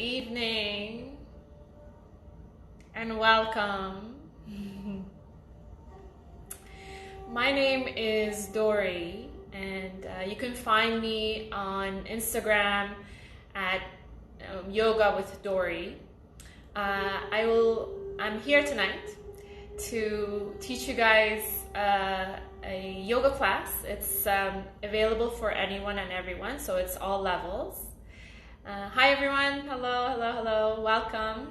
evening and welcome. My name is Dory, and you can find me on Instagram at Yoga with Dory. I'm here tonight to teach you guys a yoga class. It's available for anyone and everyone, so it's all levels. Hi everyone, hello, welcome.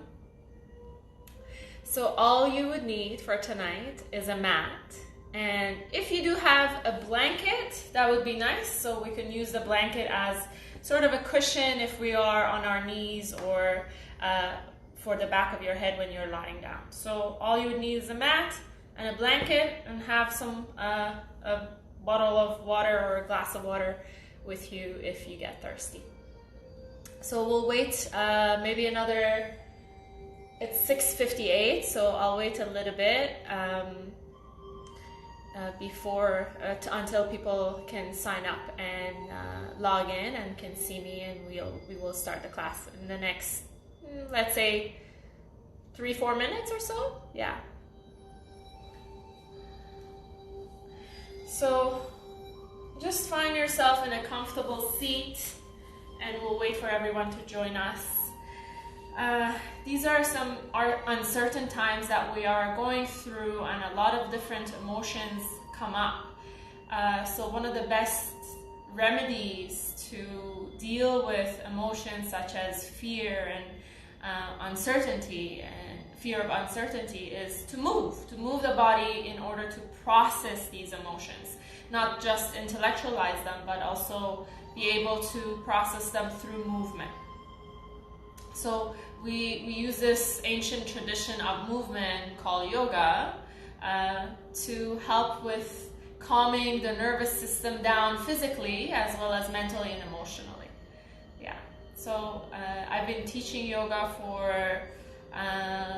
So all you would need for tonight is a mat, and if you do have a blanket, that would be nice, so we can use the blanket as sort of a cushion if we are on our knees, or for the back of your head when you're lying down. So all you would need is a mat and a blanket, and have some a bottle of water or a glass of water with you if you get thirsty. So we'll wait maybe another, it's 6:58, so I'll wait a little bit until people can sign up and log in and can see me, and we will start the class in the next, let's say 3-4 minutes or so. Yeah. So just find yourself in a comfortable seat, and we'll wait for everyone to join us. These are some uncertain times that we are going through, and a lot of different emotions come up. So one of the best remedies to deal with emotions such as fear and uncertainty, and fear of uncertainty, is to move the body in order to process these emotions, not just intellectualize them, but also be able to process them through movement. So we use this ancient tradition of movement called yoga to help with calming the nervous system down physically as well as mentally and emotionally. Yeah. So I've been teaching yoga for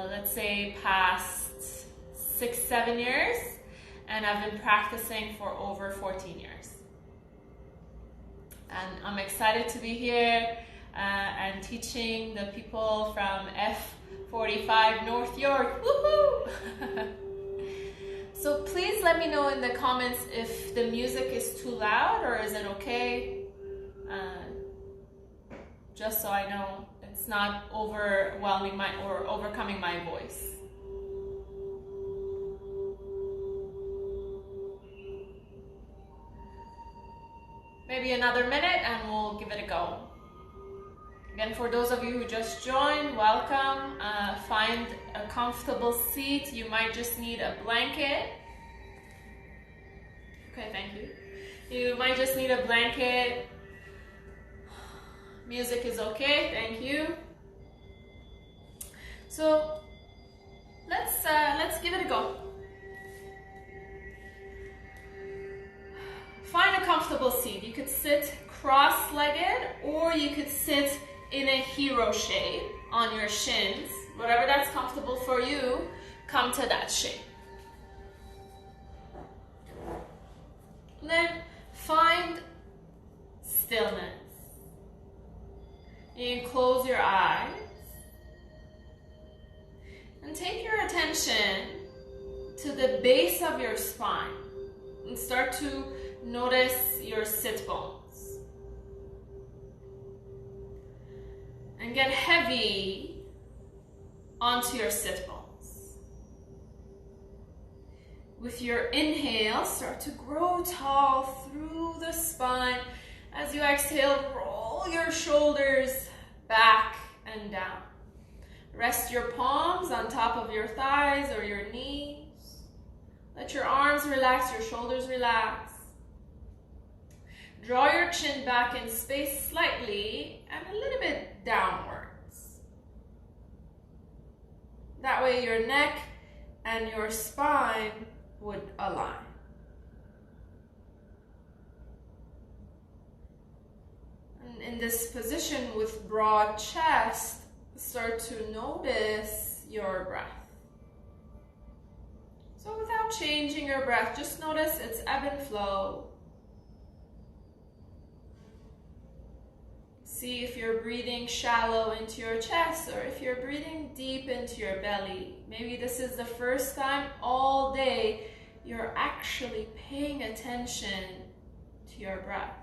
let's say past 6-7 years, and I've been practicing for over 14 years. And I'm excited to be here and teaching the people from F45 North York. Woohoo! So please let me know in the comments if the music is too loud, or is it okay? Just so I know it's not overwhelming or overcoming my voice. Maybe another minute and we'll give it a go. Again, for those of you who just joined, welcome. Find a comfortable seat. You might just need a blanket. Okay, thank you. You might just need a blanket. Music is okay, thank you. So let's give it a go. Find a comfortable seat. You could sit cross-legged, or you could sit in a hero shape on your shins. Whatever that's comfortable for you, come to that shape. Then find stillness. You can close your eyes and take your attention to the base of your spine and start to notice your sit bones. And get heavy onto your sit bones. With your inhale, start to grow tall through the spine. As you exhale, roll your shoulders back and down. Rest your palms on top of your thighs or your knees. Let your arms relax, your shoulders relax. Draw your chin back in space slightly and a little bit downwards. That way your neck and your spine would align. And in this position with broad chest, start to notice your breath. So without changing your breath, just notice its ebb and flow. See if you're breathing shallow into your chest or if you're breathing deep into your belly. Maybe this is the first time all day you're actually paying attention to your breath.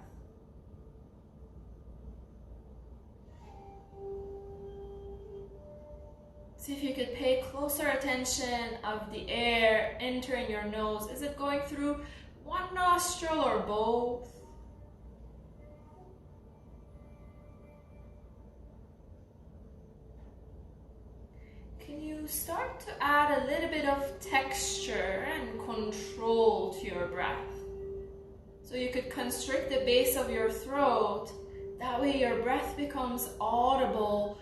See if you could pay closer attention of the air entering your nose. Is it going through one nostril or both? Can you start to add a little bit of texture and control to your breath? So you could constrict the base of your throat. That way your breath becomes audible.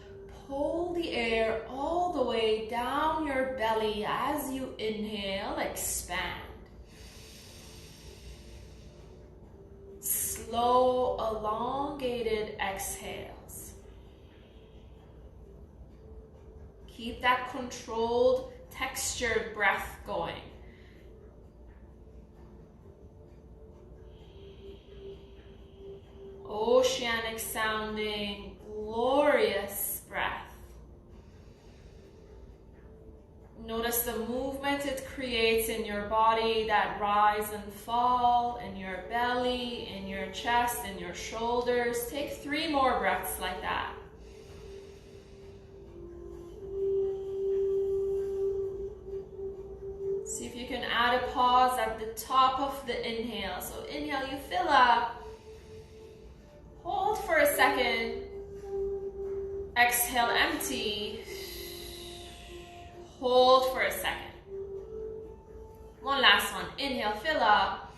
Pull the air all the way down your belly as you inhale, expand. Slow, elongated exhales. Keep that controlled, textured breath going. Oceanic sounding, glorious breath. Notice the movement it creates in your body, that rise and fall in your belly, in your chest, in your shoulders. Take 3 more breaths like that. See if you can add a pause at the top of the inhale. So inhale, you fill up. Hold for a second. Exhale, empty. Hold for a second. One last one. Inhale, fill up.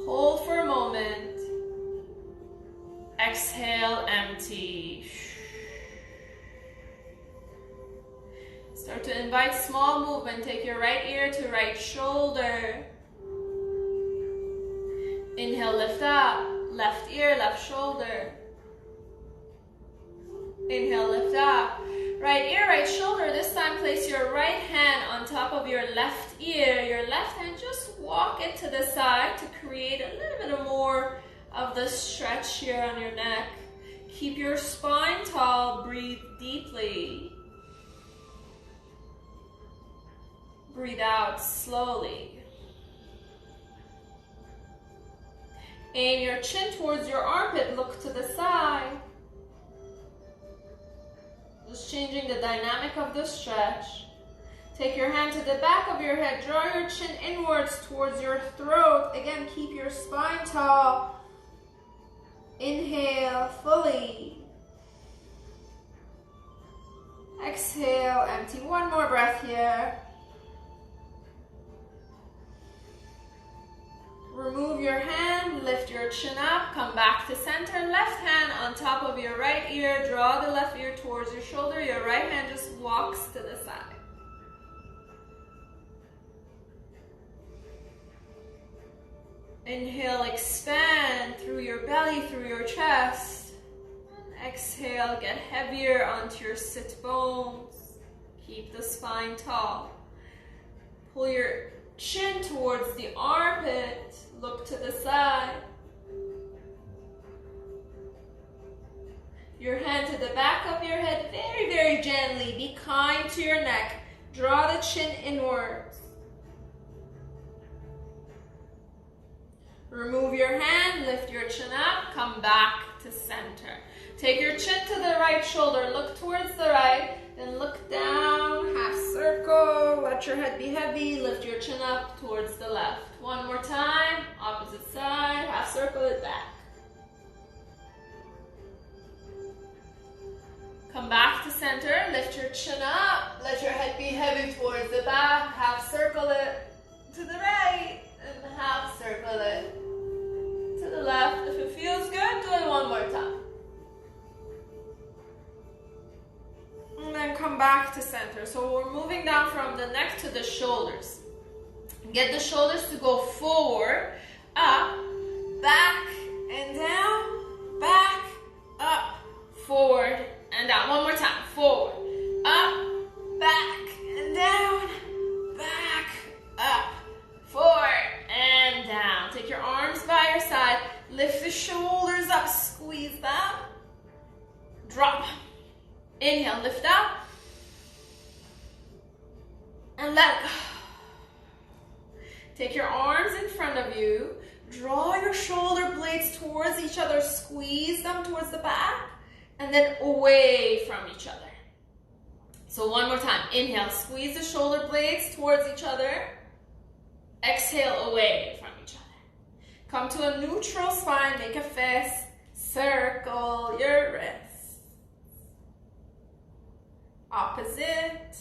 Hold for a moment. Exhale, empty. Start to invite small movement. Take your right ear to right shoulder. Inhale, lift up. Left ear, left shoulder. Inhale, lift up. Right ear, right shoulder. This time place your right hand on top of your left ear. Your left hand, just walk it to the side to create a little bit more of the stretch here on your neck. Keep your spine tall. Breathe deeply. Breathe out slowly. Aim your chin towards your armpit. Look to the side. Just changing the dynamic of the stretch. Take your hand to the back of your head. Draw your chin inwards towards your throat. Again, keep your spine tall. Inhale fully. Exhale, empty. One more breath here. Remove your hand, lift your chin up, come back to center. Left hand on top of your right ear. Draw the left ear towards your shoulder. Your right hand just walks to the side. Inhale, expand through your belly, through your chest. And exhale, get heavier onto your sit bones. Keep the spine tall. Pull your chin towards the armpit. Look to the side. Your hand to the back of your head. Very, very gently. Be kind to your neck. Draw the chin inwards. Remove your hand. Lift your chin up. Come back to center. Take your chin to the right shoulder. Look towards the right. Then look down, half circle, let your head be heavy, lift your chin up towards the left. One more time, opposite side, half circle it back. Come back to center, lift your chin up, let your head be heavy towards the back, half circle it to the right, and half circle it to the left. If it feels good, do it one more time. And then come back to center. So we're moving down from the neck to the shoulders. Get the shoulders to go forward, up, back, and down, back, up, forward, and down. One more time. Forward, up, back, and down, back, up, forward, and down. Take your arms by your side. Lift the shoulders up. Squeeze drop. Inhale, lift up. And let go. Take your arms in front of you. Draw your shoulder blades towards each other. Squeeze them towards the back. And then away from each other. So one more time. Inhale, squeeze the shoulder blades towards each other. Exhale, away from each other. Come to a neutral spine. Make a fist. Circle your wrists. Opposite.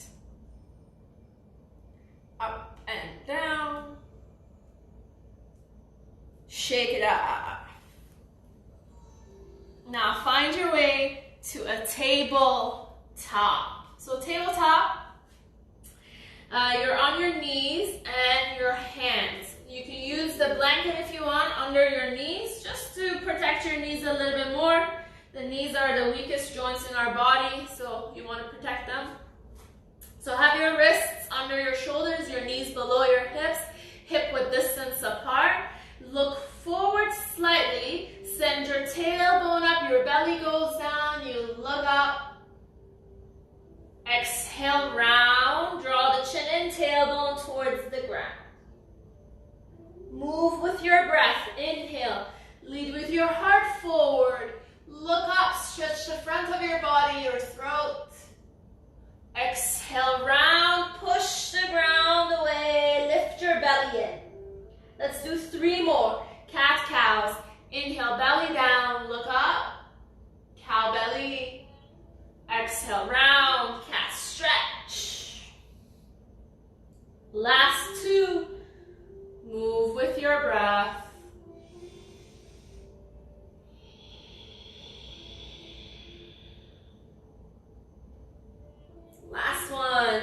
Up and down. Shake it up. Now find your way to a tabletop. So tabletop, you're on your knees and your hands. You can use the blanket if you want under your knees, just to protect your knees a little bit more. The knees are the weakest joints in our body, so you want to protect them. So have your wrists under your shoulders, your knees below your hips, hip-width distance apart. Look forward slightly, send your tailbone up, your belly goes down, you look up. Exhale, round, draw the chin in, tailbone towards the ground. Move with your breath, inhale, lead with your heart forward. Look up, stretch the front of your body, your throat. Exhale, round, push the ground away, lift your belly in. Let's do 3 more. Cat cows. Inhale, belly down, look up. Cow belly. Exhale, round, cat stretch. Last 2. Move with your breath. Last one.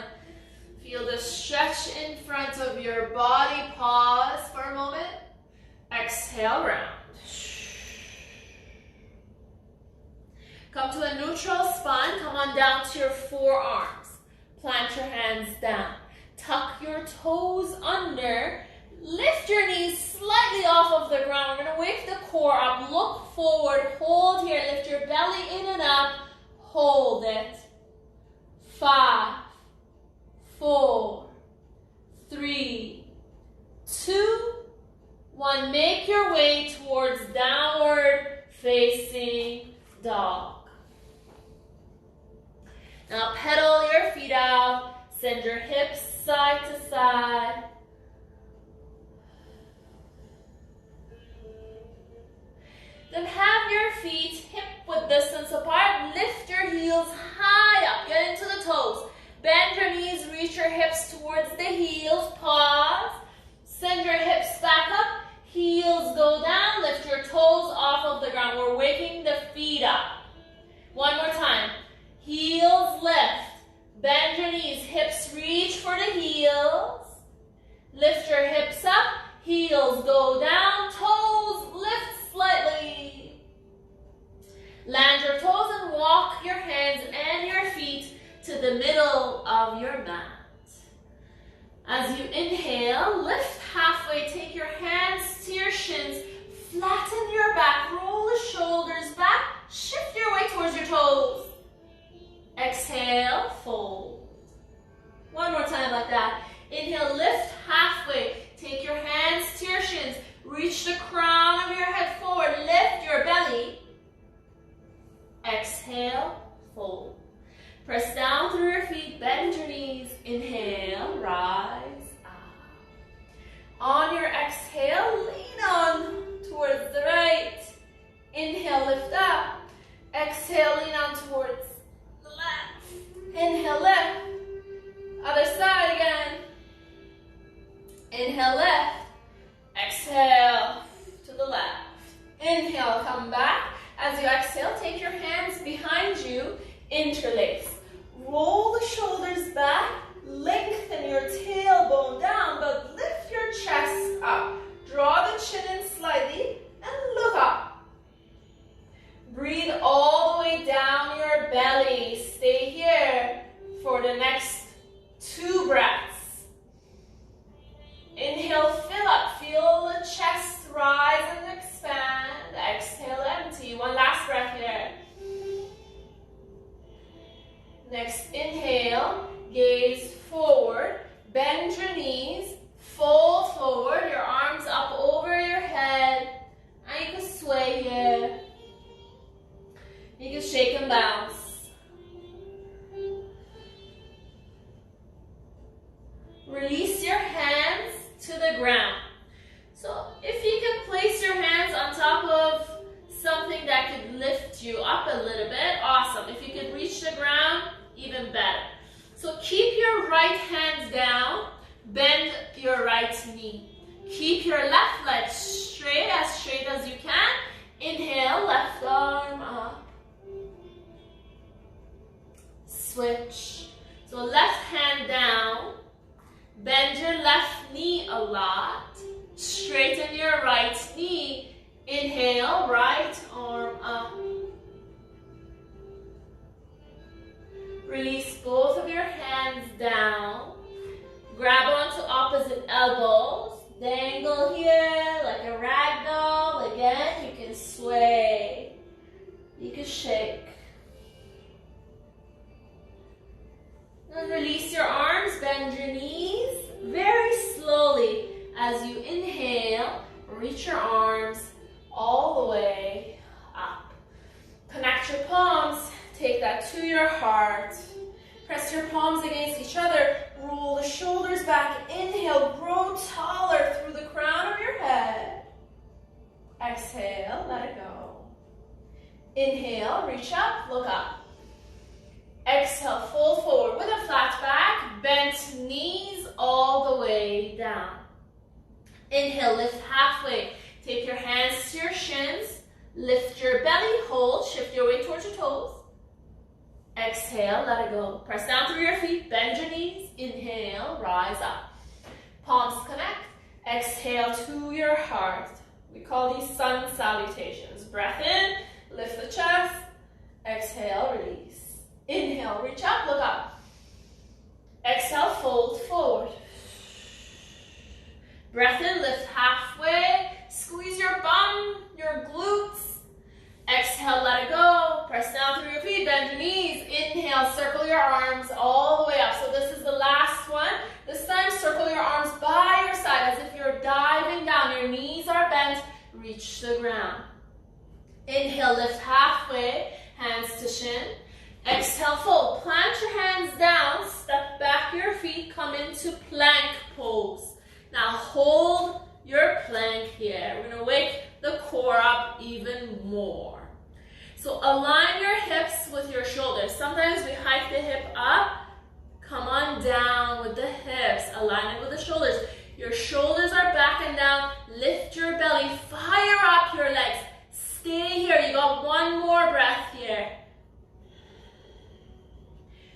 Feel the stretch in front of your body. Pause for a moment. Exhale, round. Come to a neutral spine. Come on down to your forearms. Plant your hands down. Tuck your toes under. Lift your knees slightly off of the ground. We're going to wake the core up. Look forward. Hold here. Lift your belly in and up. Hold it. 5, 4, 3, 2, 1. Make your way towards downward facing dog. Now pedal your feet out. Send your hips side to side. Then have your feet hip-width distance apart. Lift your heels high up. Get into the toes. Bend your knees. Reach your hips towards the heels. Pause. Send your hips back up. Heels go down. Lift your toes off of the ground. We're waking the feet up. One more time. Heels lift. Bend your knees. Hips reach for the heels. Lift your hips up. Heels go down. Toes lift slightly. Land your toes and walk your hands and your feet to the middle of your mat. As you inhale, lift halfway, take your hands to your shins, flatten your back, roll the shoulders back, shift your weight towards your toes. Exhale, fold. One more time like that. Inhale, lift halfway, take your hands to your shins, reach the crown of your head forward, lift your belly. Exhale, fold. Press down through your feet, bend your knees. Inhale, rise up. On your exhale, lean on towards the right. Inhale, lift up. Exhale, lean on towards the left. Inhale, lift. Other side again. Inhale, lift. Exhale to the left. Inhale, come back. As you exhale, take your hands behind you, interlace. Roll the shoulders back, lengthen your tailbone down, but lift your chest up. Draw the chin in slightly and look up. Breathe all the way down your belly. Stay here for the next 2 breaths. Inhale, fill up. Feel the chest rise and expand. Exhale, empty. One last breath here. switch. So left hand down, bend your left knee a lot, straighten your right knee, inhale, right arm up. Release both of your hands down, grab onto opposite elbows, dangle here like a rag doll. Again, you can sway, you can shake. And release your arms, bend your knees very slowly as you inhale. Reach your arms all the way up. Connect your palms, take that to your heart. Press your palms against each other, roll the shoulders back. Inhale, grow taller through the crown of your head. Exhale, let it go. Inhale, reach up, look up. Exhale, fold forward with a flat back, bent knees all the way down. Inhale, lift halfway. Take your hands to your shins, lift your belly, hold, shift your weight towards your toes. Exhale, let it go. Press down through your feet, bend your knees. Inhale, rise up. Palms connect. Exhale to your heart. We call these sun salutations. Breath in, lift the chest. Exhale, release. Inhale, reach up, look up. Exhale, fold forward. Breath in, lift halfway. Squeeze your bum, your glutes. Exhale, let it go. Press down through your feet, bend your knees. Inhale, circle your arms all the way up. So this is the last one. This time, circle your arms by your side as if you're diving down. Your knees are bent. Reach the ground. Inhale, lift halfway. Hands to shin. Exhale, fold. Plant your hands down. Step back your feet. Come into plank pose. Now hold your plank here. We're going to wake the core up even more. So align your hips with your shoulders. Sometimes we hike the hip up. Come on down with the hips. Align it with the shoulders. Your shoulders are back and down. Lift your belly. Fire up your legs. Stay here. You got one more breath here.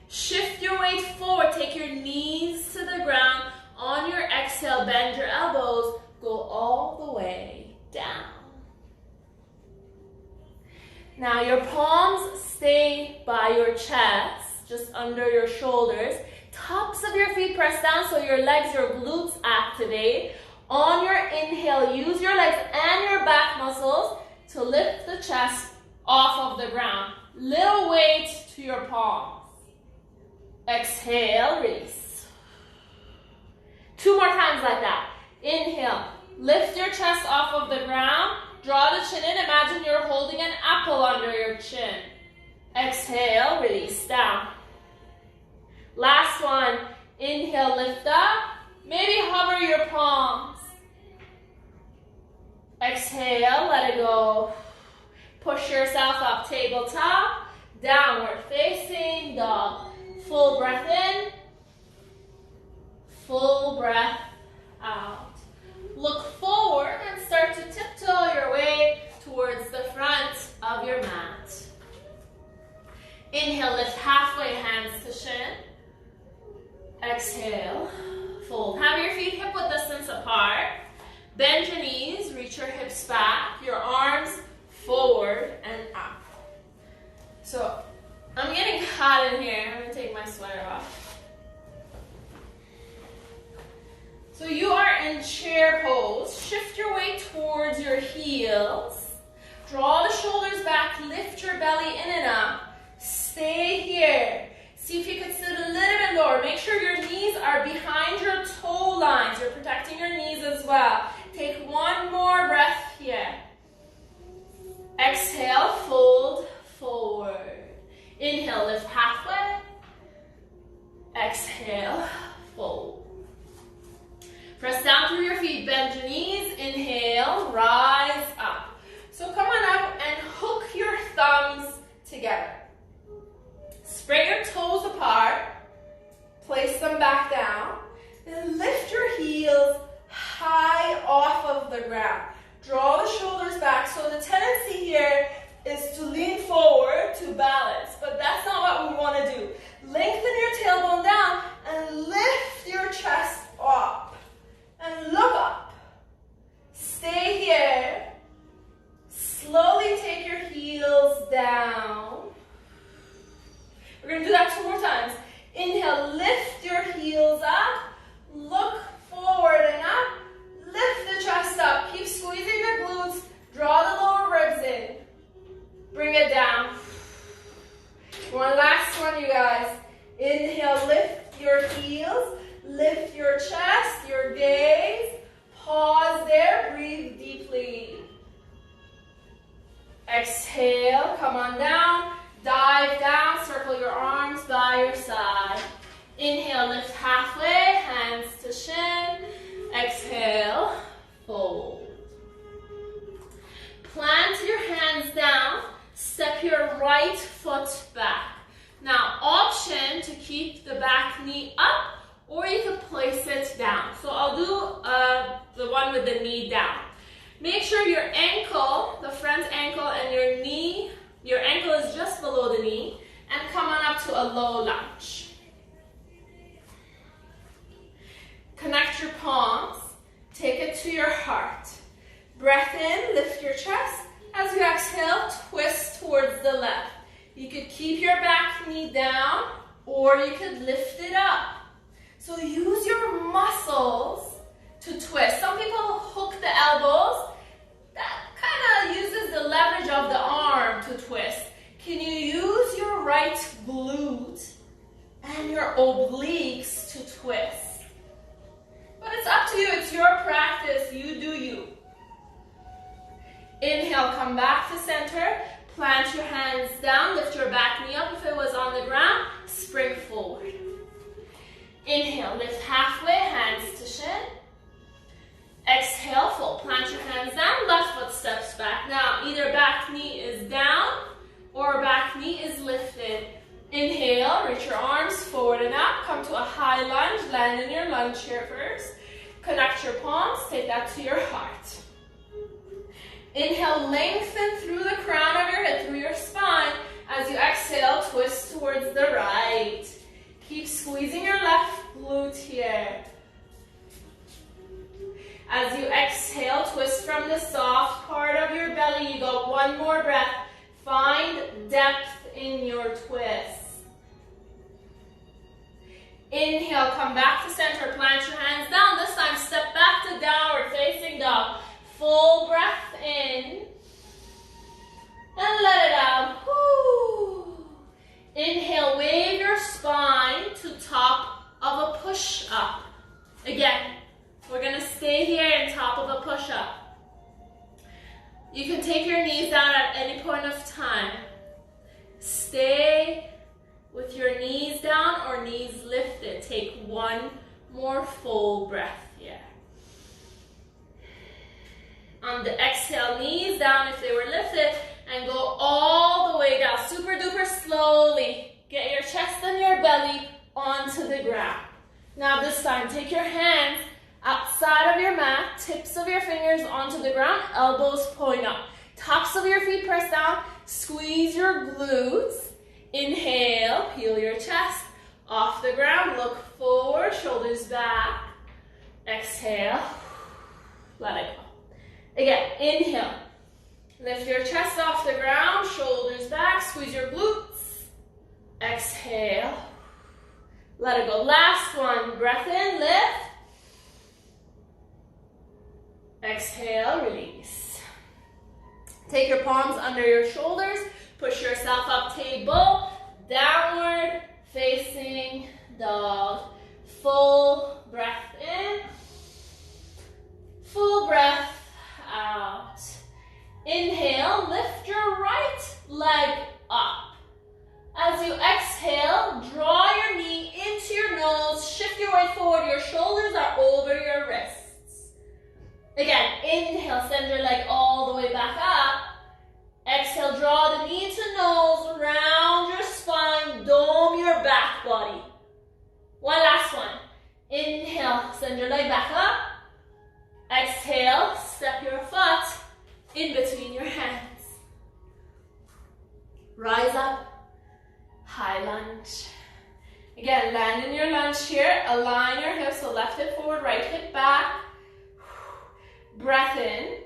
Shift your weight forward. Take your knees to the ground. On your exhale, bend your elbows. Go all the way down. Now your palms stay by your chest, just under your shoulders. Tops of your feet press down so your legs, your glutes activate. On your inhale, use your legs and your back muscles to lift the chest off of the ground. Little weight to your palms. Exhale, release. 2 more times like that. Inhale, lift your chest off of the ground. Draw the chin in. Imagine you're holding an apple under your chin. Exhale, release down. Last one. Inhale, lift up. Maybe hover your palms. Exhale, let it go. Push yourself up, tabletop. Downward facing dog. Full breath in. Full breath out. Look forward and start to tiptoe your way towards the front of your mat. Inhale, lift halfway, hands to shin. Exhale, fold. Have your feet hip-width distance apart. Bend your knees, reach your hips back, your arms forward and up. So, I'm getting hot in here. I'm gonna take my sweater off. So you are in chair pose. Shift your weight towards your heels. Draw the shoulders back, lift your belly in and up. Stay here. See if you can sit a little bit lower. Make sure your knees are behind your toe lines. You're protecting your knees as well. Take one more breath here. Exhale, fold forward. Inhale, lift halfway. Exhale, fold. Press down through your feet, bend your knees, inhale, rise up. So come on up and hook your thumbs together. Spread your toes apart, place them back down, then lift your heels high off of the ground. Draw you guys. Inhale, lift your heels, lift your chest, your gaze. Pause there, breathe deeply. Exhale, come on down, dive down, circle your arms by your side. Inhale, lift halfway, hands to shin. Exhale, fold. Plant your hands down, step your right foot back. Now, option to keep the back knee up, or you can place it down. So I'll do the one with the knee down. Make sure your ankle, the front ankle, and your ankle is just below the knee, and come on up to a low lunge. Connect your palms, take it to your heart. Breath in, lift your chest. As you exhale, twist towards the left. You could keep your back knee down, or you could lift it up. So use your muscles to twist. Some people hook the elbows. That kind of uses the leverage of the arm to twist. Can you use your right glute and your obliques to twist? But it's up to you. It's your practice. You do you. Inhale, come back to center. Plant your hands down. Lift your back knee up. If it was on the ground, spring forward. Inhale, lift halfway, hands to shin. Exhale, fold. Plant your hands down. Left foot steps back. Now, either back knee is down or back knee is lifted. Inhale, reach your arms forward and up. Come to a high lunge. Land in your lunge here first. Connect your palms. Take that to your heart. Inhale, lengthen through the crown of your head, through your spine. As you exhale, twist towards the right. Keep squeezing your left glute here. As you exhale, twist from the soft part of your belly. You got one more breath. Find depth in your twist. Inhale, come back to center. Plant your hands down. This time, step back to downward facing dog. Full breath in. And let it out. Woo. Inhale, wave your spine to top of a push-up. Again, we're going to stay here in top of a push-up. You can take your knees down at any point of time. Stay with your knees down or knees lifted. Take one more full breath here. On the exhale, knees down if they were lifted, and go all the way down, super duper slowly. Get your chest and your belly onto the ground. Now this time, take your hands outside of your mat, tips of your fingers onto the ground, elbows point up. Tops of your feet press down, squeeze your glutes. Inhale, peel your chest off the ground, look forward, shoulders back. Exhale, let it go. Again, inhale. Lift your chest off the ground, shoulders back, squeeze your glutes. Exhale. Let it go. Last one. Breath in, lift. Exhale, release. Take your palms under your shoulders. Push yourself up, table. Downward facing dog. Full breath in. Full breath out. Inhale, lift your right leg up. As you exhale, draw your knee into your nose, shift your weight forward, your shoulders are over your wrists. Again, inhale, send your leg all the way back up. Exhale, draw the knee to nose, round your spine, dome your back body. One last one. Inhale, send your leg back up. Exhale, step your foot in between your hands. Rise up, high lunge. Again, land in your lunge here. Align your hips, so left hip forward, right hip back. Breath in.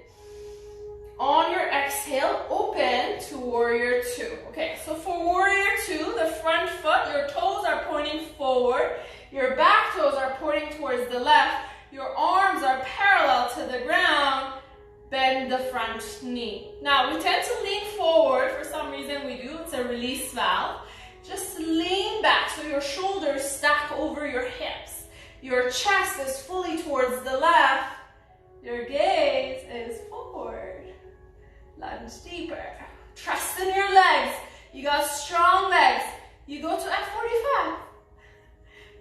On your exhale, open to warrior two. Okay, so for warrior two, the front foot, your toes are pointing forward. Your back toes are pointing towards the left. Your arms are parallel to the ground. Bend the front knee. Now, we tend to lean forward. For some reason we do. It's a release valve. Just lean back so your shoulders stack over your hips. Your chest is fully towards the left. Your gaze is forward. Lunge deeper. Trust in your legs. You got strong legs. You go to F45.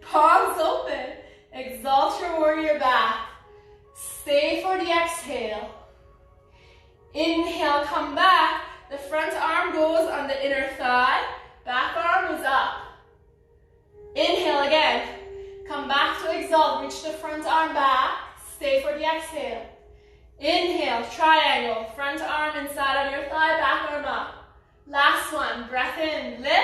Palms open. Exalt your warrior back. Stay for the exhale. Inhale, come back. The front arm goes on the inner thigh. Back arm is up. Inhale again. Come back to exalt. Reach the front arm back. Stay for the exhale. Inhale, triangle. Front arm inside of your thigh, back arm up. Last one. Breath in, lift.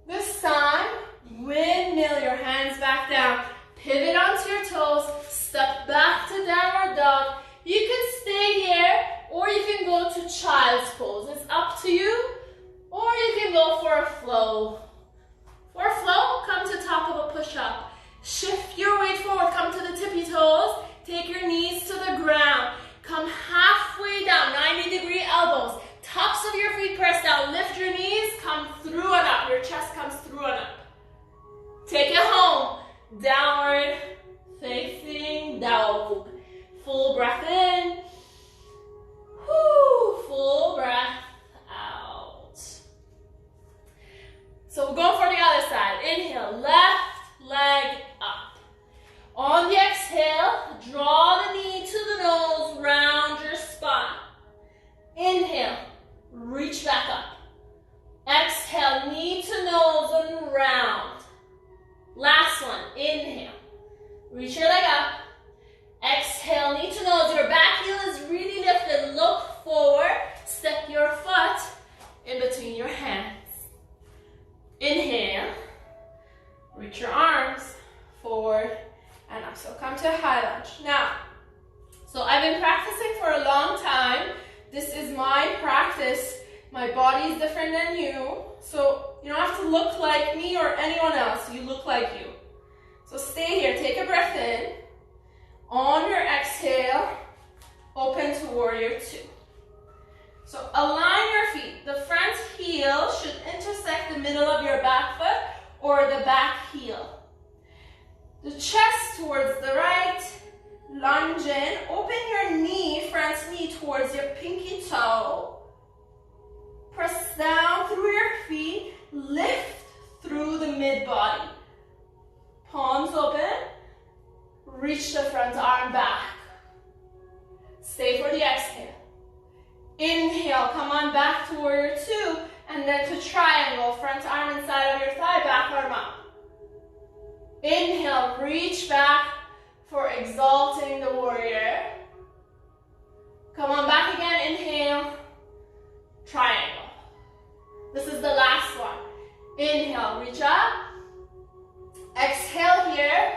This time, windmill your hands back down. Pivot onto your toes. Step back to downward dog. You can stay here or you can go to child's pose. It's up to you. Or you can go for a flow. For a flow, come to top of a push-up. Shift your weight forward. Come to the tippy toes. Take your knees to the ground. Come halfway down, 90-degree elbows. Tops of your feet press down. Lift your knees. Come through and up. Your chest comes through and up. Take it home. Downward facing dog. Full breath in. Whoo, full breath out. So we're going for the other side. Inhale, left leg up. On the exhale, draw the knee to the nose, round your spine. Inhale, reach back up. Exhale, knee to nose and round. Last one, inhale. Reach your leg up. Exhale, knee to nose. Your back heel is really lifted. Look forward. Step your foot in between your hands. Inhale. Reach your arms forward and up. So come to a high lunge. Now, so I've been practicing for a long time. This is my practice. My body is different than you. So you don't have to look like me or anyone else. You look like you. So stay here. Take a breath in. On your exhale, open to warrior two. So align your feet. The front heel should intersect the middle of your back foot or the back heel. The chest towards the right. Lunge in. Open your knee, front knee towards your pinky toe. Press down through your feet. Lift through the mid-body. Palms open. Reach the front arm back. Stay for the exhale. Inhale, come on back to warrior two, and then to triangle. Front arm inside of your thigh, back arm up. Inhale, reach back for exalting the warrior. Come on back again, inhale, triangle. This is the last one. Inhale, reach up. Exhale here.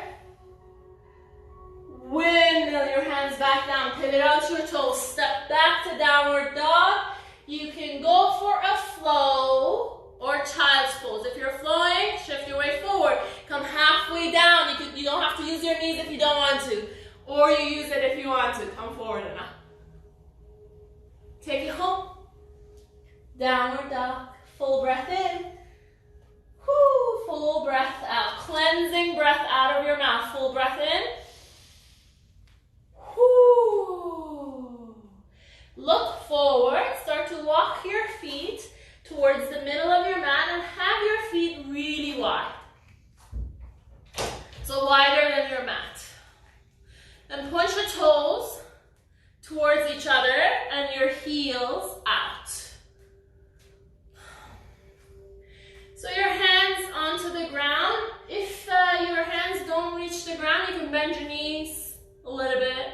Windmill your hands back down. Pivot onto your toes. Step back to downward dog. You can go for a flow or child's pose. If you're flowing, shift your way forward. Come halfway down. You don't have to use your knees if you don't want to. Or you use it if you want to. Come forward and up. Take it home. Downward dog. Full breath in. Whoo, full breath out. Cleansing breath out of your mouth. Full breath in. Whoo. Look forward. Start to walk your feet towards the middle of your mat and have your feet really wide. So wider than your mat. Then point your toes towards each other and your heels out. So your hands onto the ground. If your hands don't reach the ground, you can bend your knees a little bit.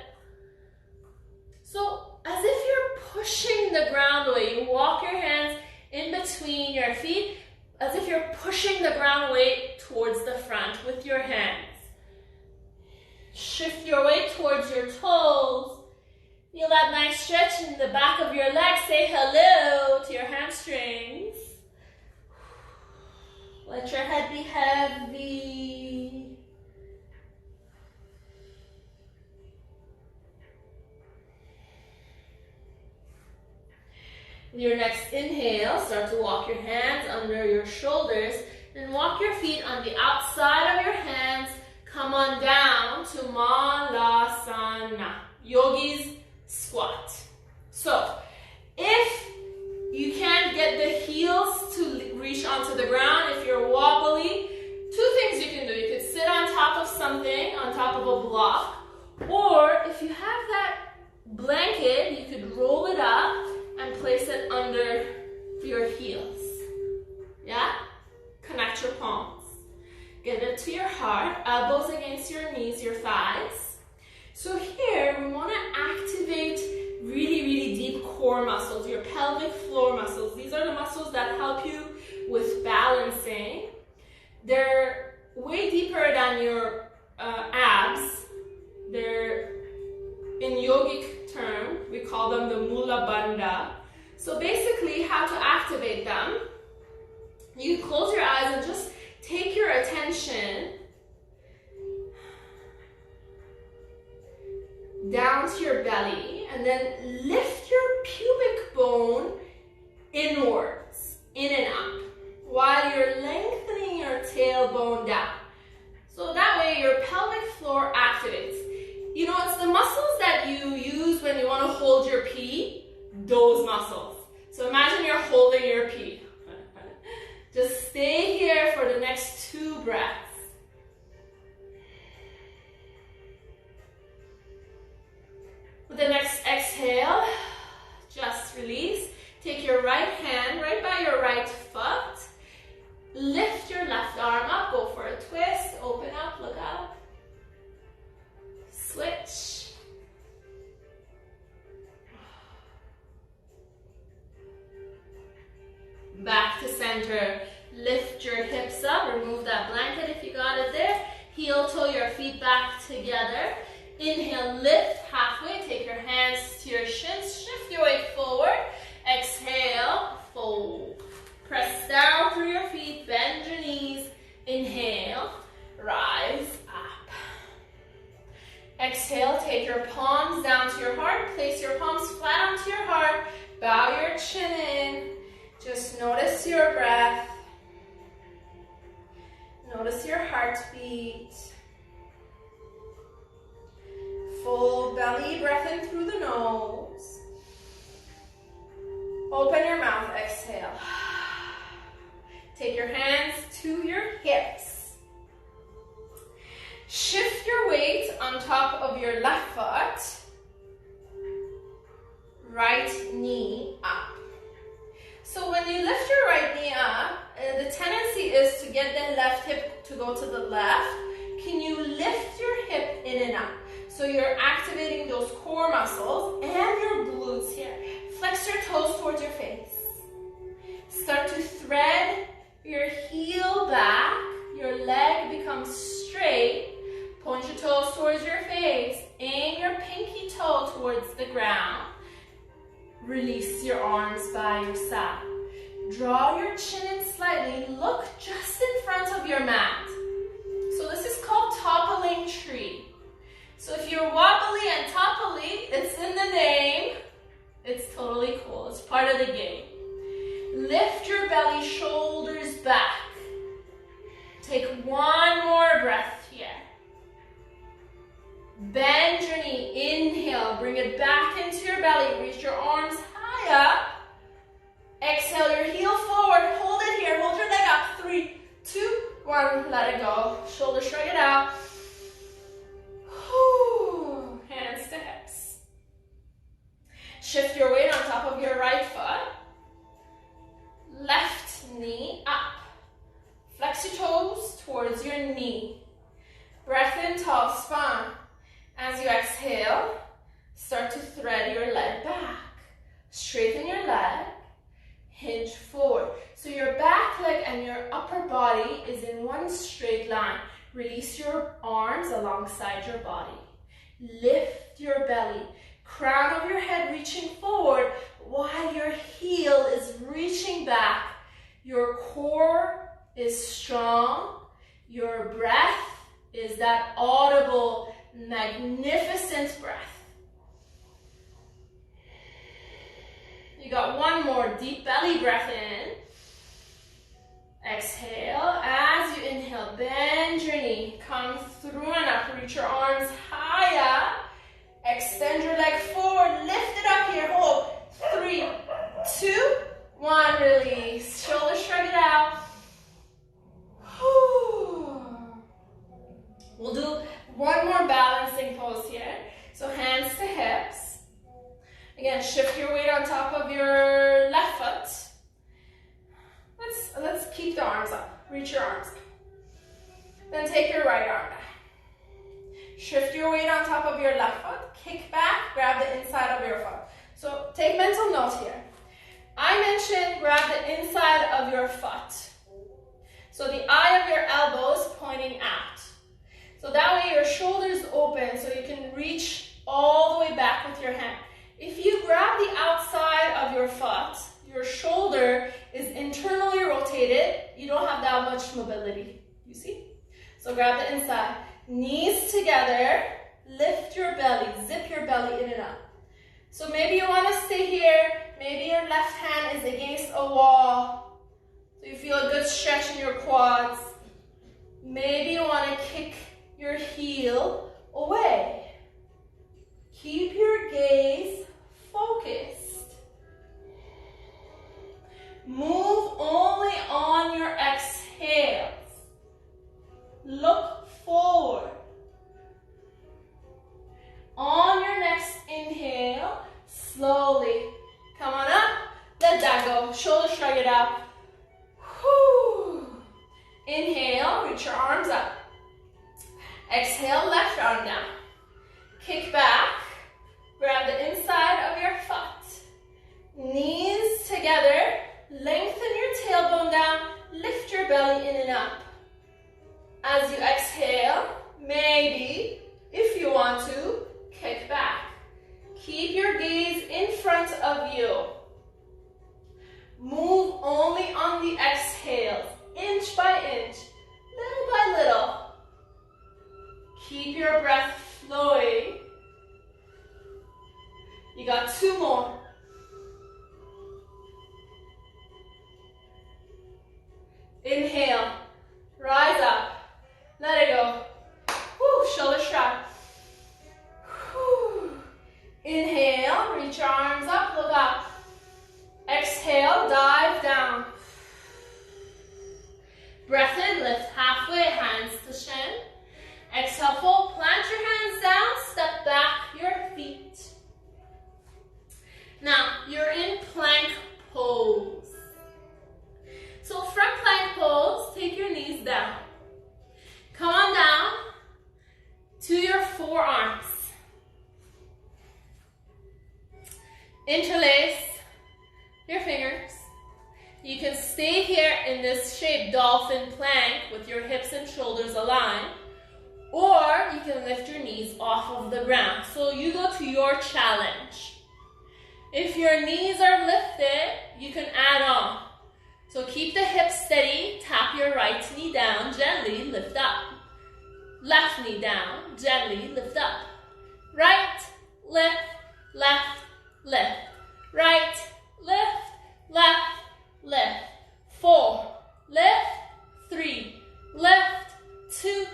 So as if you're pushing the ground away, you walk your hands in between your feet as if you're pushing the ground away towards the front with your hands. Shift your weight towards your toes. Feel that nice stretch in the back of your legs. Say hello to your hamstrings. Let your head be heavy. In your next inhale, start to walk your hands under your shoulders and walk your feet on the outside of your hands. Come on down to Malasana, Yogi's squat. So, if you can't get the heels to reach onto the ground, if you're wobbly, two things you can do. You could sit on top of something, on top of a block, or if you have that blanket, you could roll it up and place it under your heels. Yeah? Connect your palms. Get it to your heart, elbows against your knees, your thighs. So here, we want to activate really, really deep core muscles, your pelvic floor muscles. These are the muscles that help you with balancing. They're way deeper than your abs. They're, in yogic term, we call them the Mula Bandha. So basically, how to activate them, you close your eyes and just take your attention down to your belly and then lift your pubic bone inwards, in and up, while you're lengthening your tailbone down. So that way your pelvic floor activates. You know, it's the muscles that you use when you want to hold your pee, those muscles. So imagine you're holding your pee. Just stay here for the next 2 breaths. With the next exhale, just release. Take your right hand right by your right foot. Lift your left arm up, go for a twist, open up, look up. Switch. Back to center. Lift your hips up, remove that blanket if you got it there. Heel toe your feet back together. Inhale, lift halfway, take your hands to your shins, shift your weight forward. Exhale, fold. Press down through your feet, bend your knees. Inhale, rise up. Exhale, take your palms down to your heart. Place your palms flat onto your heart. Bow your chin in. Just notice your breath. Notice your heartbeat. Full belly breath in through the nose. Open your mouth, exhale. Take your hands to your hips. Shift your weight on top of your left foot. Right knee up. So when you lift your right knee up, the tendency is to get the left hip to go to the left. Can you lift your hip in and up? So you're activating those core muscles and your glutes here. Flex your toes towards your face. Start to thread your heel back. Your leg becomes straight. Point your toes towards your face. Aim your pinky toe towards the ground. Release your arms by your side. Draw your chin in slightly. Look just in front of your mat. So this is called toppling tree. So if you're wobbly and topply, it's in the name. It's totally cool. It's part of the game. Lift your belly, shoulders back. Take one more breath here. Bend your knee. Inhale. Bring it back into your belly. Reach your arms high up. Exhale your heel forward. Hold it here. Hold your leg up. 3, 2, 1. Let it go. Shoulders shrug it out. Hands to hips. Shift your weight on top of your right foot. Left knee up. Flex your toes towards your knee. Breath in, tall spine. As you exhale, start to thread your leg back. Straighten your leg. Hinge forward. So your back leg and your upper body is in one straight line. Release your arms alongside your body. Lift your belly. Crown of your head reaching forward while your heel is reaching back. Your core is strong. Your breath is that audible, magnificent breath. You got one more deep belly breath in. Exhale. As you inhale, bend your knee. Come through and up. Reach your arms higher. Extend your leg forward. Lift it up here. Hold. 3, 2, 1. Release. Shoulder shrug it out. We'll do one more balancing pose here. So hands to hips. Again, shift your weight on top of your left foot. Let's keep the arms up. Reach your arms up. Then take your right arm back. Shift your weight on top of your left foot. Kick back, grab the inside of your foot. So take mental note here. I mentioned grab the inside of your foot. So the eye of your elbow is pointing out. So that way your shoulders open so you can reach all the way back with your hand. If you grab the outside of your foot, your shoulder is internally rotated. You don't have that much mobility, you see? So grab the inside. Knees together, lift your belly, zip your belly in and up. So maybe you want to stay here. Maybe your left hand is against a wall. So you feel a good stretch in your quads. Maybe you want to kick your heel away. Keep your gaze focused. Move only on your exhales. Look forward. On your next inhale, slowly come on up. Let that go. Shoulder shrug it out. Whew. Inhale, reach your arms up. Exhale, left arm down. Kick back. Grab the inside of your foot. Knees together. Lengthen your tailbone down. Lift your belly in and up. As you exhale, maybe, if you want to, kick back. Keep your gaze in front of you. Move only on the exhales, inch by inch, little by little. Keep your breath flowing. You got 2 more. Inhale, rise up, let it go. Woo, shoulder shrug. Whew. Inhale, reach your arms up, look up. Exhale, dive down. Breath in, lift halfway, hands to shin. Exhale, fold, plant your hands down, step back your feet. Now, you're in plank pose. So from plank pose, take your knees down. Come on down to your forearms. Interlace your fingers. You can stay here in this shape, dolphin plank, with your hips and shoulders aligned, or you can lift your knees off of the ground. So you go to your challenge. If your knees are lifted, you can add on. So keep the hips steady, tap your right knee down, gently lift up. Left knee down, gently lift up. Right, lift, left, lift. Right, lift, left, lift. 4, lift, 3, lift, 2,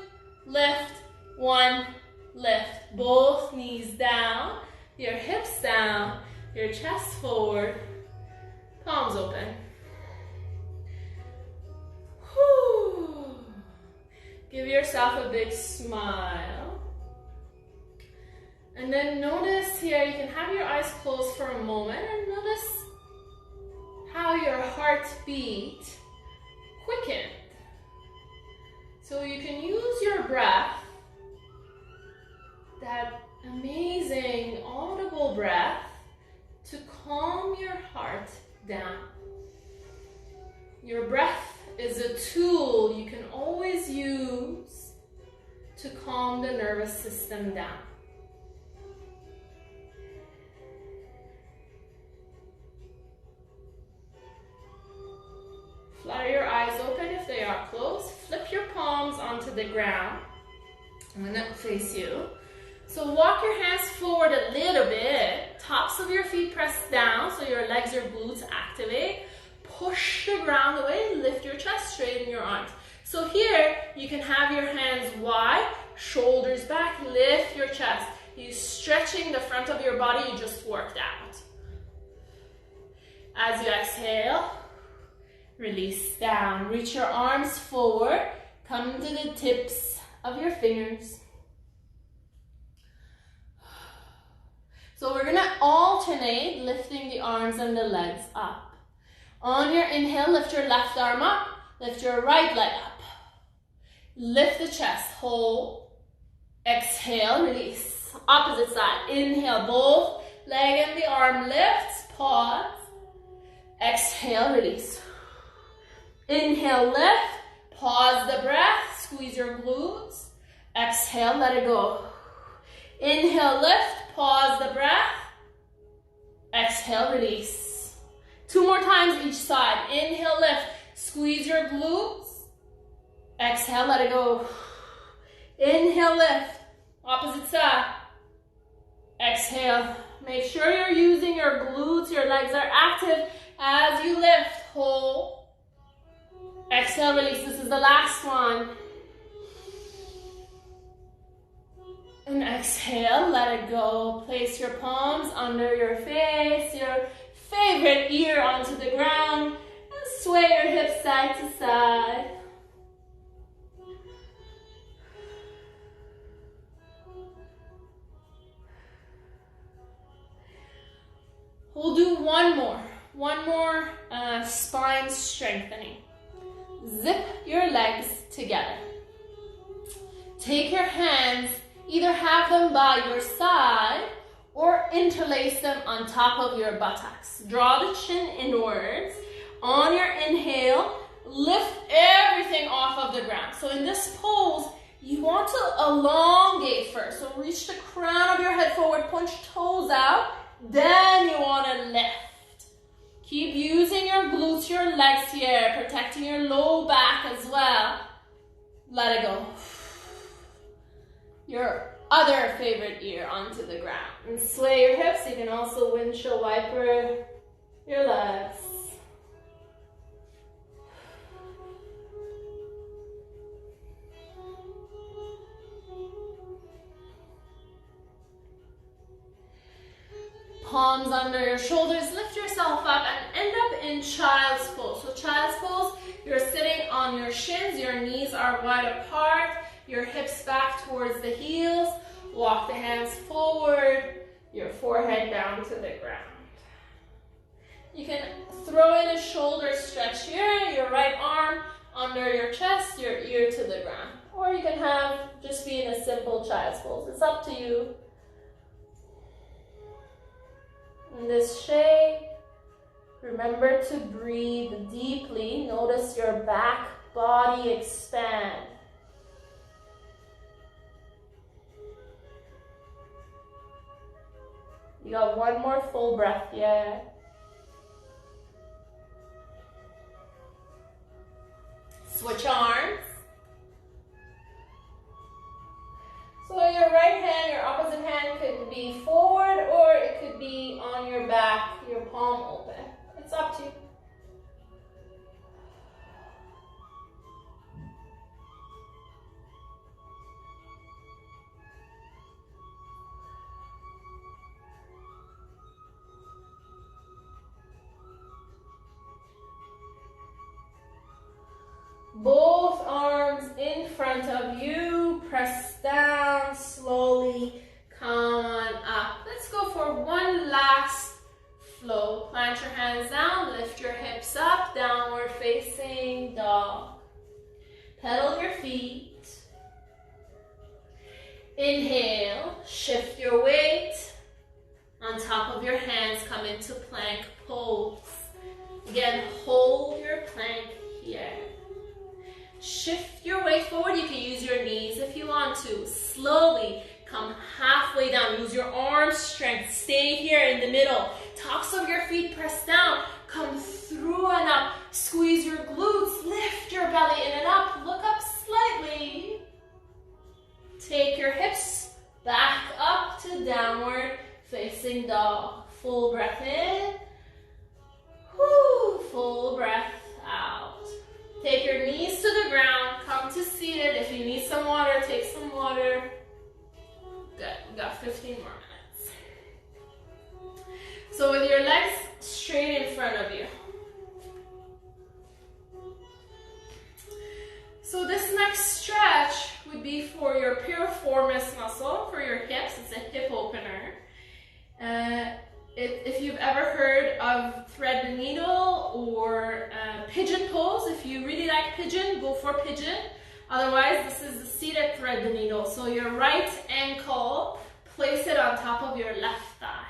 lift, 1, lift. Both knees down, your hips down, your chest forward, palms open. Whew. Give yourself a big smile. And then notice here, you can have your eyes closed for a moment and notice how your heartbeat quickened. So you can use your breath, that amazing audible breath, to calm your heart down. Your breath is a tool you can always use to calm the nervous system down. Flutter your eyes open if they are closed. Flip your palms onto the ground. I'm going to face you. So walk your hands forward a little bit. Tops of your feet press down, so your legs, your glutes activate. Push the ground away, lift your chest, straighten your arms. So here, you can have your hands wide, shoulders back, lift your chest. You stretching the front of your body you just worked out. As you exhale, release down. Reach your arms forward, come to the tips of your fingers. So we're gonna alternate lifting the arms and the legs up. On your inhale, lift your left arm up, lift your right leg up. Lift the chest, hold. Exhale, release. Opposite side, inhale, both leg and the arm lifts, pause. Exhale, release. Inhale, lift, pause the breath, squeeze your glutes. Exhale, let it go. Inhale, lift, pause the breath. Exhale, release. 2 more times each side. Inhale, lift, squeeze your glutes. Exhale, let it go. Inhale, lift, opposite side. Exhale. Make sure you're using your glutes, your legs are active as you lift. Hold. Exhale, release. This is the last one. And exhale, let it go. Place your palms under your face, your favorite ear onto the ground, and sway your hips side to side. We'll do one more spine strengthening. Zip your legs together. Take your hands, either have them by your side or interlace them on top of your buttocks. Draw the chin inwards. On your inhale, lift everything off of the ground. So in this pose, you want to elongate first. So reach the crown of your head forward, punch toes out. Then you want to lift. Keep using your glutes, your legs here, protecting your low back as well. Let it go. Your other favorite ear onto the ground. And sway your hips. You can also windshield wiper your legs. Palms under your shoulders, lift yourself up and end up in child's pose. So child's pose, you're sitting on your shins, your knees are wide apart, your hips back towards the heels, walk the hands forward, your forehead down to the ground. You can throw in a shoulder stretch here, your right arm under your chest, your ear to the ground. Or you can have just be in a simple child's pose. It's up to you. In this shape, remember to breathe deeply. Notice your back body expand. You got one more full breath here. Switch arms. So your right hand, your opposite hand could be forward or it could be on your back, your palm open. It's up to you. Both arms in front of you, press down, slowly come on up. Let's go for one last flow. Plant your hands down, lift your hips up, downward facing dog. Pedal your feet. Inhale, shift your weight. On top of your hands, come into plank pose. Again, hold your plank here. Shift your weight forward. You can use your knees if you want to. Slowly come halfway down. Use your arm strength. Stay here in the middle. Tops of your feet press down. Come through and up. Squeeze your glutes. Lift your belly in and up. Look up slightly. Take your hips back up to downward facing dog. breath in. Whoo, full breath out. Take your knees to the ground, come to seated. If you need some water, take some water. Good, we got 15 more minutes. So with your legs straight in front of you. So this next stretch would be for your piriformis muscle, for your hips. It's a hip opener. If you've ever heard of thread the needle or pigeon pose, if you really like pigeon, go for pigeon. Otherwise, this is the seated thread the needle. So your right ankle, place it on top of your left thigh.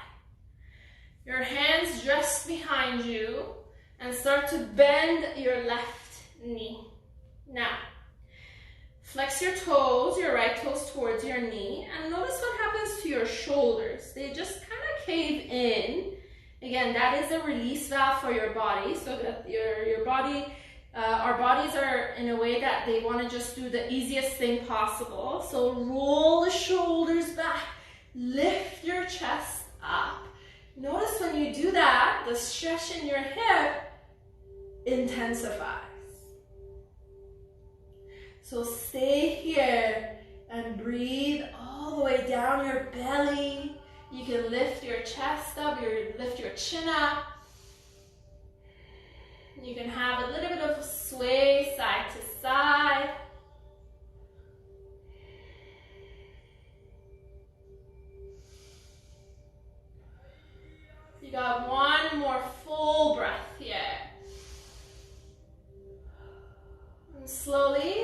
Your hands just behind you and start to bend your left knee. Now, flex your toes, your right toes towards your knee, and notice what happens to your shoulders. They just kind of cave in. Again, that is a release valve for your body, so that your body, our bodies are in a way that they want to just do the easiest thing possible. So roll the shoulders back, lift your chest up. Notice when you do that, the stretch in your hip intensifies. So stay here and breathe all the way down your belly. You can lift your chest up, lift your chin up. You can have a little bit of sway side to side. You got one more full breath here. And slowly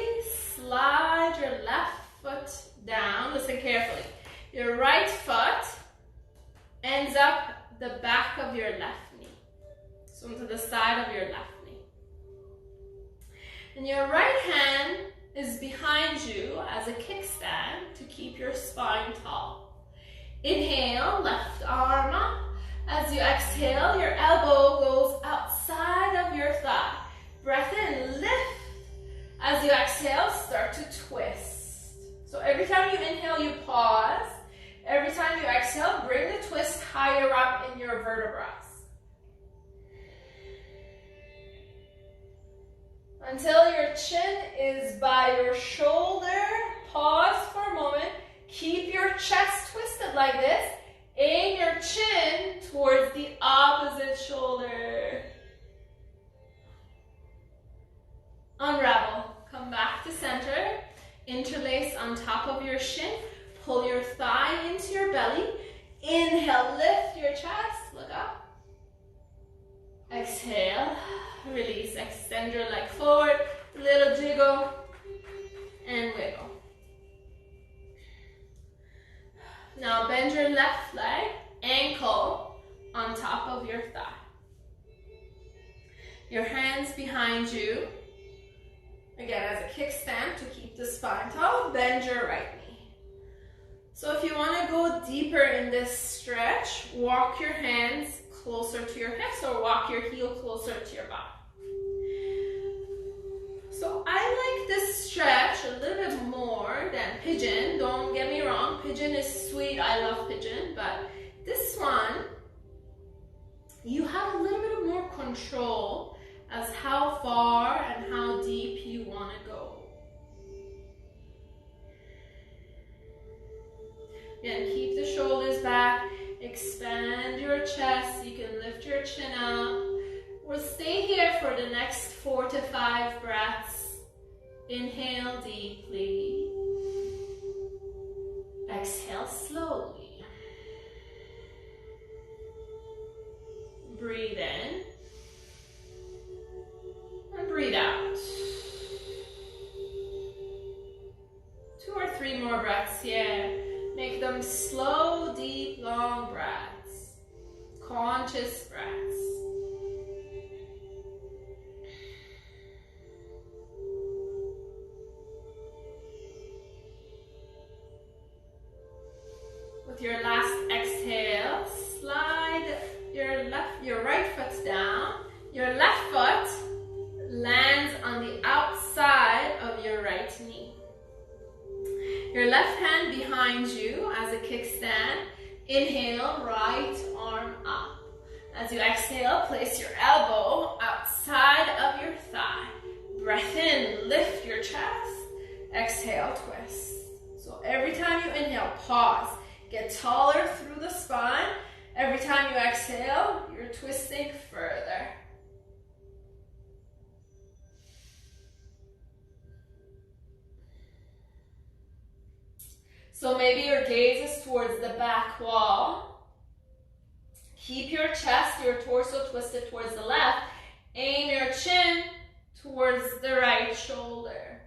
slide your left foot down. Listen carefully. Your right foot ends up the back of your left knee. So into the side of your left knee. And your right hand is behind you as a kickstand to keep your spine tall. Inhale, left arm up. As you exhale, your elbow goes outside of your thigh. Breath in, lift. As you exhale, start to twist. So every time you inhale, you pause. Every time you exhale, bring the twist higher up in your vertebrae. Until your chin is by your shoulder, pause for a moment. Keep your chest twisted like this. Aim your chin towards the opposite shoulder. Unravel. Come back to center. Interlace on top of your shin. Pull your thigh into your belly. Inhale, lift your chest. Look up. Exhale. Release. Extend your leg forward. Little jiggle. And wiggle. Now bend your left leg, ankle on top of your thigh. Your hands behind you. Again, as a kickstand to keep the spine tall, bend your right knee. So if you want to go deeper in this stretch, walk your hands closer to your hips or walk your heel closer to your body. So I like this stretch a little bit more than pigeon. Don't get me wrong, pigeon is sweet. I love pigeon, but this one, you have a little bit more control as how far and how deep you want to go. Again, keep the shoulders back, expand your chest. You can lift your chin up. We'll stay here for the next 4 to 5 breaths. Inhale deeply. Exhale slowly. Breathe in. And breathe out. 2 or 3 more breaths here. Make them slow, deep, long breaths. Conscious breaths. With your last exhale, slide your right foot down. Your left foot lands on the outside of your right knee. Your left hand behind you as a kickstand. Inhale, right arm up. As you exhale, place your elbow outside of your thigh. Breath in, lift your chest. Exhale, twist. So every time you inhale, pause. Get taller through the spine. Every time you exhale, you're twisting further. So maybe your gaze is towards the back wall. Keep your chest, your torso twisted towards the left. Aim your chin towards the right shoulder.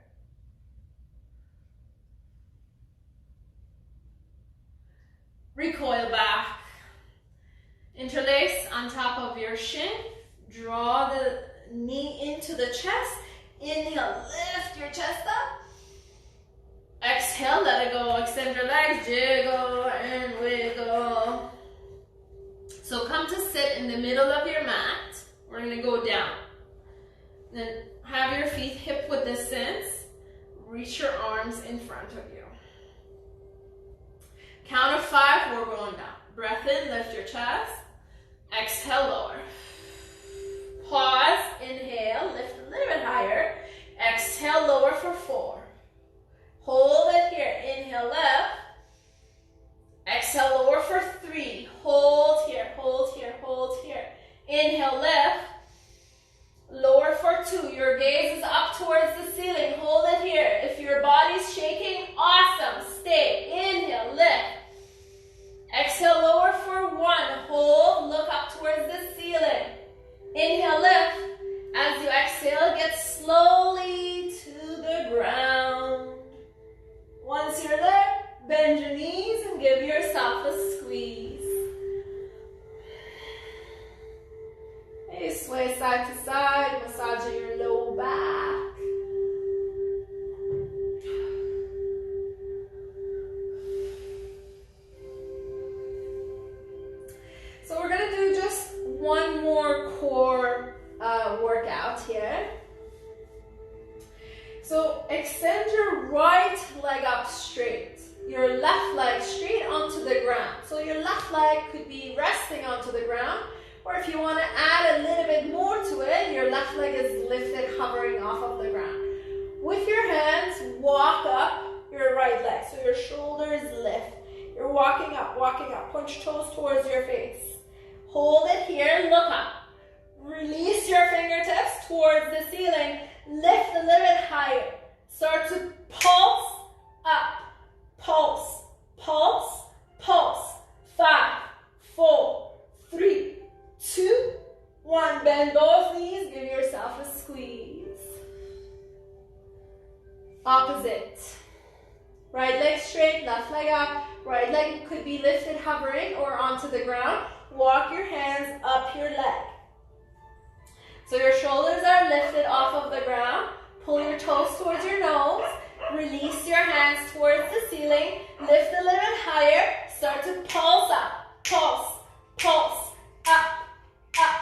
Recoil back. Interlace on top of your shin. Draw the knee into the chest. Inhale, lift your chest up. Exhale, let it go. Extend your legs, jiggle and wiggle. So come to sit in the middle of your mat. We're going to go down. Then have your feet hip width distance. Reach your arms in front of you. Count of 5, we're going down. Breath in, lift your chest. Exhale, lower. Pause, inhale, lift a little bit higher. Exhale, lower for 4. Hold it here. Inhale, left. Exhale, lower for 3. Hold here, hold here, hold here. Inhale, left. Lower for 2. Your gaze is up towards the ceiling. Hold it here. If your body's shaking, awesome. Stay. Inhale, lift. Exhale, lower for 1. Hold, look up towards the ceiling. Inhale, lift. As you exhale, get slowly to the ground. Once you're there, bend your knees and give yourself a squeeze. Maybe sway side to side, massage your low back. So we're going to do just one more core workout here. So extend your right leg up straight, your left leg straight onto the ground. So your left leg could be resting onto the ground, or if you want to add a little bit more to it, your left leg is lifted, hovering off of the ground. With your hands, walk up your right leg, so your shoulders lift. You're walking up, punch toes towards your face. Hold it here, look up. Release your fingertips towards the ceiling. Lift a little bit higher. Start to pulse up. Pulse, pulse, pulse. 5, 4, 3, 2, 1. Bend both knees. Give yourself a squeeze. Opposite. Right leg straight, left leg up. Right leg could be lifted, hovering, or onto the ground. Walk your hands up your leg. So your shoulders are lifted off of the ground. Pull your toes towards your nose. Release your hands towards the ceiling. Lift a little bit higher. Start to pulse up. Pulse, pulse, up, up,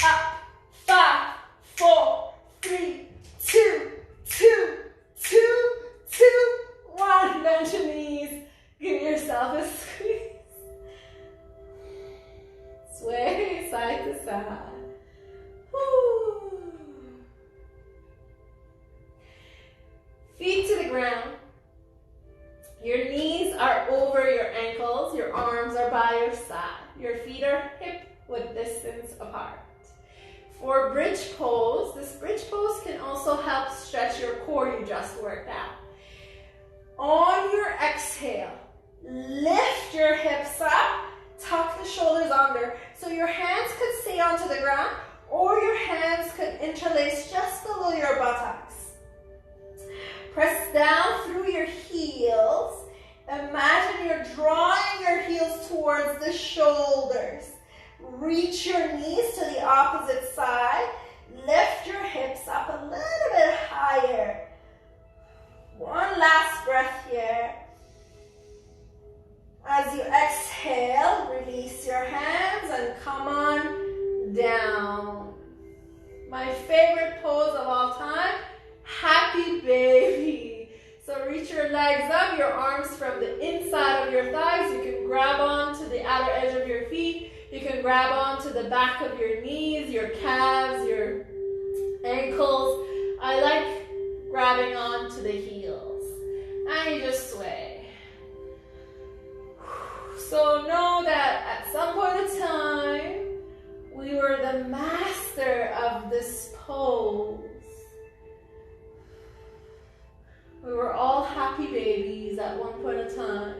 up. 5, 4, 3, 2, 2, 2, 2, 1. Bend your knees. Give yourself a squeeze. Sway side to side. Woo. Feet to the ground. Your knees are over your ankles. Your arms are by your side. Your feet are hip width distance apart. For bridge pose, this bridge pose can also help stretch your core you just worked out. On your exhale, lift your hips up, tuck the shoulders under. So your hands could stay onto the ground, or your hands could interlace just below your buttocks. Press down through your heels. Imagine you're drawing your heels towards the shoulders. Reach your knees to the opposite side. Lift your hips up a little bit higher. One last breath here. As you exhale, release your hands and come on down. My favorite pose of all time, happy baby. So reach your legs up, your arms from the inside of your thighs. You can grab on to the outer edge of your feet. You can grab onto the back of your knees, your calves, your ankles. I like grabbing onto the heels. And you just sway. So know that at some point in time, we were the master of this pose. We were all happy babies at one point in time.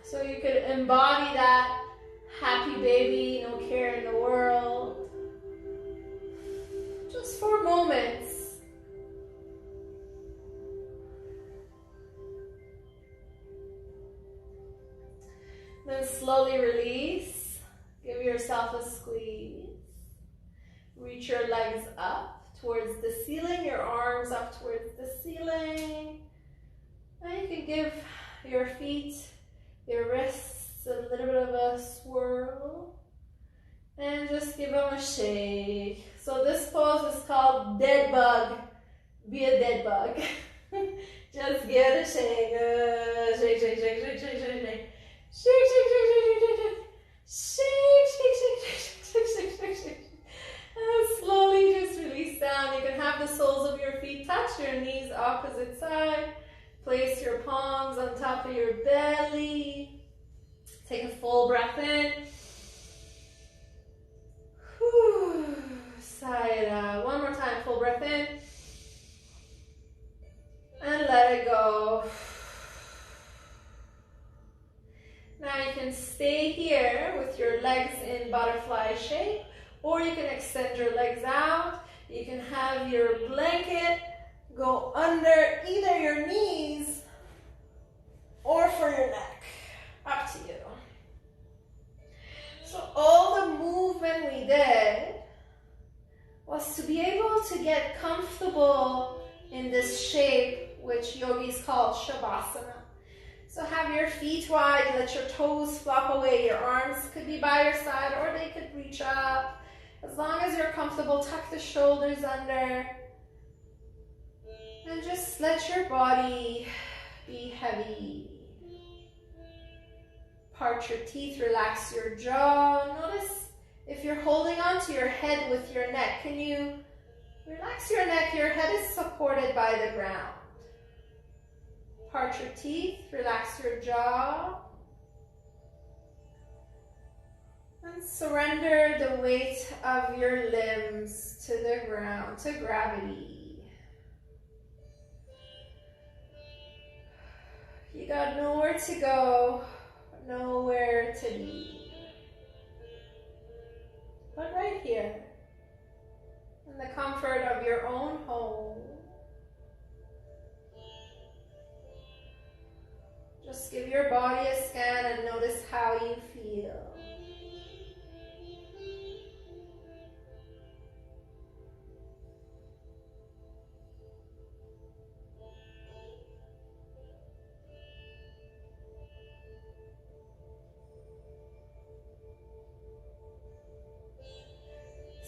So you could embody that happy baby, no care in the world. Just for moments. Then slowly release. Give yourself a squeeze. Reach your legs up towards the ceiling, your arms up towards the ceiling. And you can give your feet, your wrists a little bit of a swirl. And just give them a shake. So this pose is called dead bug. Be a dead bug. Just give it a shake. Shake, shake, shake, shake, shake, shake, shake. Shake, shake, shake, shake, shake, shake, shake, shake, shake, shake, shake, shake. And slowly just release down. You can have the soles of your feet touch your knees opposite side. Place your palms on top of your belly. Take a full breath in. Whew. Sigh it out. One more time, full breath in. And let it go. Now you can stay here with your legs in butterfly shape, or you can extend your legs out. You can have your blanket go under either your knees or for your neck. Up to you. So all the movement we did was to be able to get comfortable in this shape, which yogis call Shavasana. So have your feet wide, let your toes flop away. Your arms could be by your side or they could reach up. As long as you're comfortable, tuck the shoulders under. And just let your body be heavy. Part your teeth, relax your jaw. Notice if you're holding onto your head with your neck, can you relax your neck? Your head is supported by the ground. Part your teeth, relax your jaw. And surrender the weight of your limbs to the ground, to gravity. You got nowhere to go, nowhere to be. But right here, in the comfort of your own home, just give your body a scan and notice how you feel.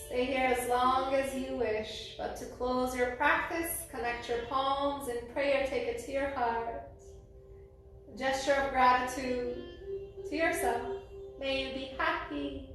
Stay here as long as you wish, but to close your practice, connect your palms in prayer, take it to your heart. A gesture of gratitude to yourself. May you be happy.